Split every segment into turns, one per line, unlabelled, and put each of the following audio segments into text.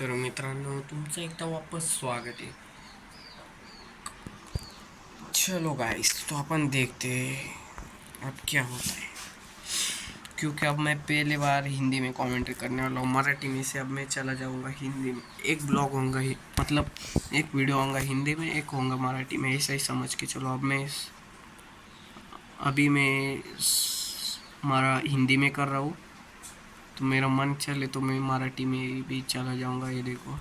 तर मित्रांनो तुमचं एकदा वापस स्वागत है। चलो गाइस, तो अपन देखते हैं अब क्या होता है। क्योंकि अब मैं पहले बार हिंदी में कमेंट्री करने वाला हूँ, मराठी में से अब मैं चला जाऊँगा हिंदी में। एक ब्लॉग होगा ही, मतलब एक वीडियो होगा हिंदी में, एक होगा मराठी में, ऐसा ही समझ के चलो। अब अभी मैं मारा हिंदी में कर रहा हूँ, तो मेरा मन चले तो मैं मराठी में भी चला जाऊँगा। ये देखो,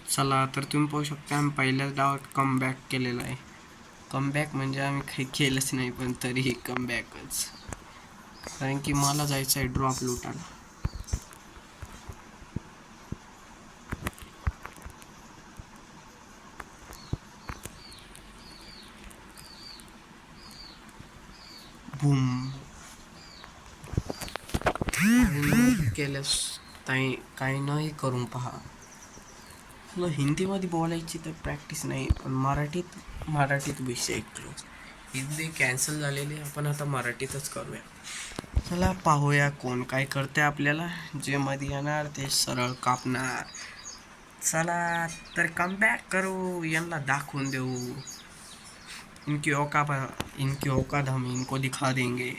चला तर तुम्ही पाहू शकता आम्ही पहिल्याच डावात कमबॅक केलेला आहे। कमबॅक म्हणजे आम्ही काही केलंच नाही, पण तरीही कमबॅकच, कारण की मला जायचं आहे ड्रॉप लुटायला। बूम केलंस ताई, काही नाही करून पहा। तुला हिंदीमध्ये बोलायची तर प्रॅक्टिस नाही, पण मराठीत विषय क्लोज। हिंदी कॅन्सल झालेली, आपण आता मराठीतच करूया। चला पाहूया कोण काय करते आपल्याला। जे मध्ये येणार ते सरळ कापणार। चला तर कमबॅक करू, यांना दाखवून देऊ। इनकी औकात हम इनको दिखा देंगे।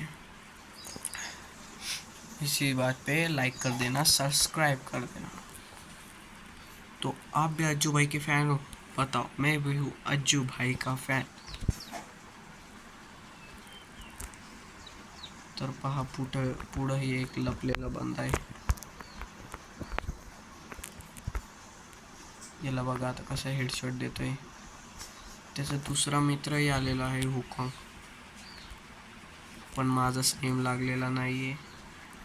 इसी बात पे लाइक कर देना, सब्सक्राइब कर देना। तो आप भी अज्जू भाई के फैन हो? बताओ, मैं भी हूँ अज्जू भाई का फॅन। तर पहा पुढंही एक लपलेला बंद आहे। याला बघा आता कसा हेडशॉट देतोय। त्याचा दुसरा मित्रही आलेला आहे हुकॉंग, पण माझा स्नेम लागलेला नाहीये।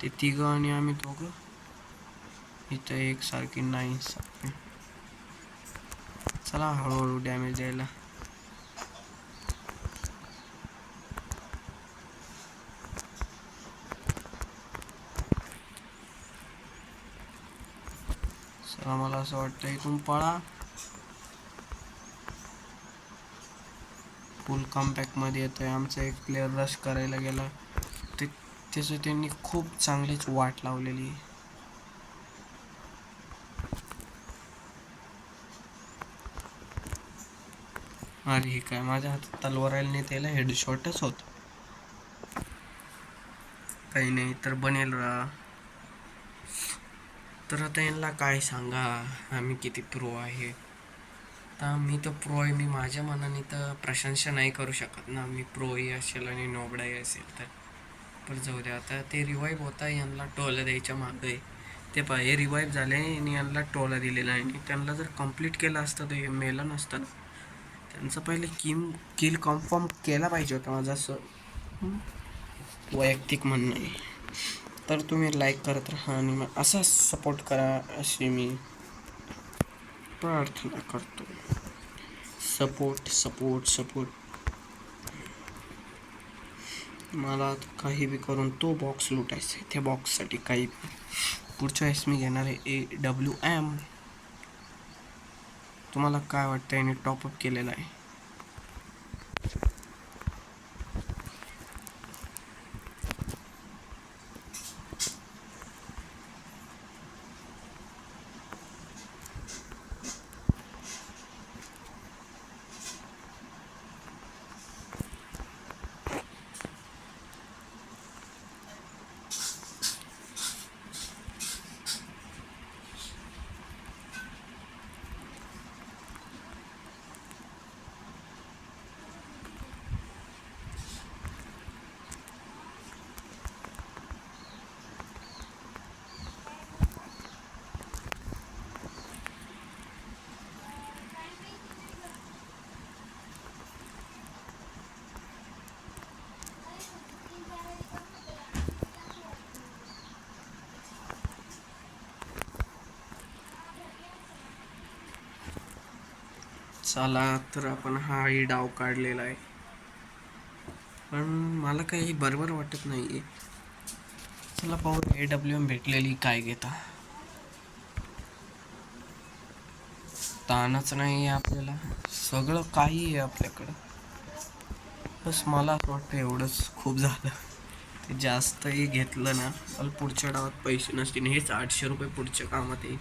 ते तिघं आणि आम्ही दोघं इथं एकसारखी नाही। चला हळूहळू डॅमेज द्यायला। चला मला असं वाटतं इथून पळा। फुल कमबॅकमध्ये येतोय आमचा एक प्लेअर, रश करायला गेला। त्याचं त्यांनी खूप चांगलीच वाट लावलेली आहे। अरे हे काय, माझ्या हातात तलवार आली, त्याला हेडशॉटच होत। काही नाही तर बनेल राहा। तर आता यांना काय सांगा आम्ही किती प्रो आहे। तर मी तर प्रो आहे, मी माझ्या मनाने तर प्रशंसा नाही करू शकत ना। मी प्रोही असेल आणि नोबडाही असेल तर, पण जाऊ द्या। आता ते रिवाईव्ह होता, यांना टोला द्यायच्या मागे ते पहा, हे रिवाईव्ह झाले आणि यांना टोला दिलेला आहे। आणि त्यांना जर कंप्लीट केलं असतं तर हे मेलं नसतं। त्यांचं पहिले किल कन्फर्म केला पाहिजे होता, माझं असं वैयक्तिक म्हणणं आहे। तर तुम्ही लाईक करत राहा आणि मग असाच सपोर्ट करा अशी मी प्रार्थना करतो। Support support support. मला काही बी करून तो बॉक्स लुटायचा आहे, त्या बॉक्ससाठी काही पुढच्या वेळेस मी घेणार आहे AWM। तुम्हाला काय वाटतं, याने टॉपअप केलेला आहे? चला तर आपण हाही डाव काढलेला आहे, पण मला काही बरोबर वाटत नाही आहे। चला पाहू AWM भेटलेली काय घेता. ताणच नाही आहे आपल्याला, सगळं काही आहे आपल्याकडं. बस मला असं वाटतं एवढंच खूप झालं. ते जास्तही घेतलं ना मला पुढच्या डावात पैसे नसतील. हेच 800 रुपये पुढच्या कामात येईल.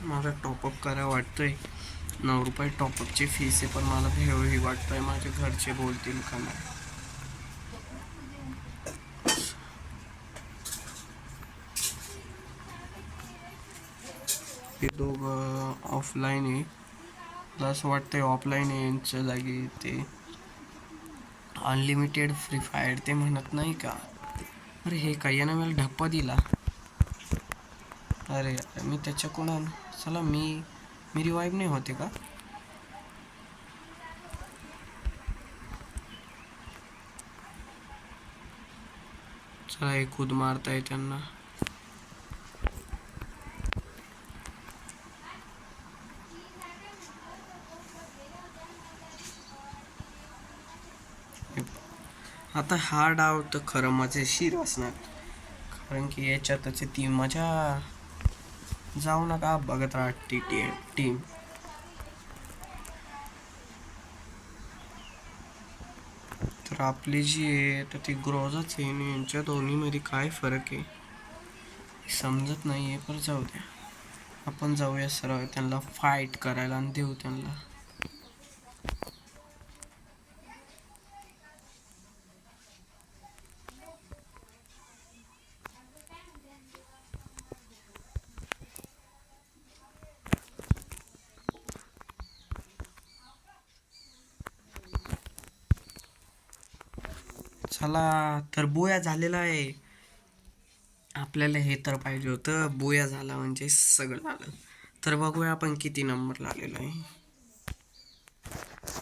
मला टॉपअप करा वाटतंय. 9 रुपये टॉपअपची फीस आहे, पण मला हे वाटतंय माझे घरचे बोलतील का नाही. हे दोघं ऑफलाईन आहे. मला असं वाटतंय ऑफलाईन आहे यांच्या जागी ते अनलिमिटेड फ्री फायर ते म्हणत नाही का. अरे हे काय यानं मला ढप्पा दिला. अरे मी त्याच्याकडून चला मी रिवाईव्ह नाही होते का. चला हे खुद मारताय त्यांना. आता हा डाव तर खरं मजेशीर असणार, कारण की याच्यातच ती मजा. जाऊ नका बघत राहा टीम. तर आपली जी आहे तर ती ग्रोजच आहे आणि यांच्या दोन्हीमध्ये काय फरक आहे समजत नाही आहे. पण जाऊ द्या, आपण जाऊया सरळ त्यांना फाईट करायला आणि देऊ त्यांना. चला तर बोया झालेला आहे. आपल्याला हे तर पाहिजे होतं, बोया झाला म्हणजे सगळं झालं. तर बघूया आपण किती नंबर लागलेला आहे.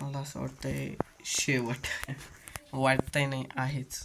मला असं वाटतंय शेवट वाटतंय नाही आहेच.